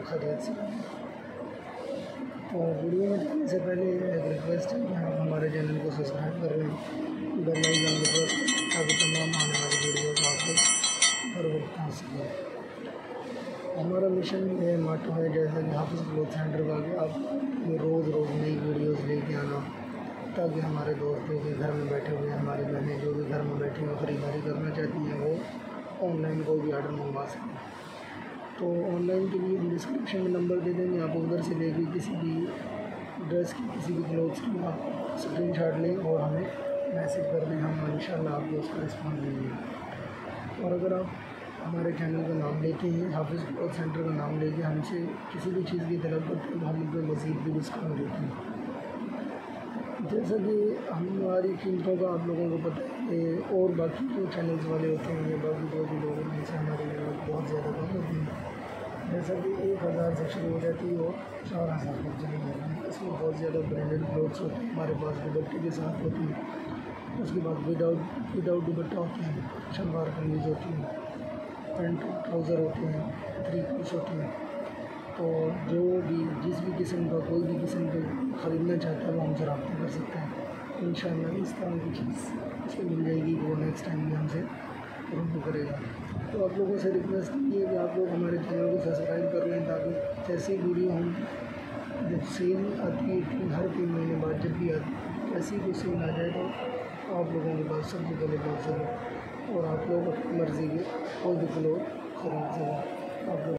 खैरियत से। तो वीडियो में जाने से पहले एक रिक्वेस्ट है कि आप हमारे चैनल को सब्सक्राइब कर लें, बेल आइकन को प्रेस करें ताकि तमाम आने वाली वीडियो को आपको हर वक्त आ सके। हमारा मिशन ये माटो है जैसा कि हाफिज़ क्लॉथ सेंटर का कि आप रोज़ नई वीडियोस लेके आना, ताकि हमारे दोस्तों के घर में बैठे हुए हमारी बहनें जो भी घर में बैठी हुई ख़रीदारी करना चाहती हैं वो ऑनलाइन कोई भी ऑर्डर मंगवा सकें। तो ऑनलाइन के लिए हम डिस्क्रिप्शन में नंबर दे देंगे, आप उधर से लेके किसी भी ड्रेस की किसी भी क्लोथ्स की आप स्क्रीनशॉट लें और हमें मैसेज कर दें, हम इंशाल्लाह आपको उसका रिस्पॉन्स देंगे। और अगर आप हमारे चैनल का नाम लेते हैं, हाफिज़ क्लॉथ सेंटर का नाम लेके हमसे किसी भी चीज़ की तलब करते हैं, हम उन पर मज़ीद भी डिस्काउंट देते हैं। जैसा कि हमारी कीमतों का आप लोगों को पता है, और बाकी जो चैनल्स वाले होते हैं या बाकी जो भी लोग हैं उनसे हमारी कीमत बहुत ज़्यादा कम होती है। जैसा कि 1000 से शुरू हो जाती है और 4000 तक चली जाती है। इसमें बहुत ज़्यादा ब्रांडेड क्लोथ्स होते हैं, हमारे पास दुपट्टे के साथ होती है, उसके बाद विदाउट दुपट्टा होते हैं, शलवार कमीज़ होती है, पैंट ट्राउज़र होते हैं, 3 पीस होते हैं। तो जो भी जिस भी किस्म का कोई भी किस्म का ख़रीदना चाहता है वो हमसे रब्ता कर सकता है। इंशाअल्लाह इस तरह की चीज़ उसको मिल जाएगी, वो नेक्स्ट टाइम भी हमसे रूबरू करेगा। तो आप लोगों से रिक्वेस्ट ये है कि आप लोग हमारे चैनल को सब्सक्राइब कर लें, ताकि जैसी वीडियो हम जब सेल आती है हर 3 महीने बाद जब भी आती है, ऐसी कोई सेल आ जाए तो आप लोगों के पास सबसे पहले पहुँच सके और आप लोग अपनी मर्ज़ी के कोई भी क्लोथ खरीद सकें। आप लोग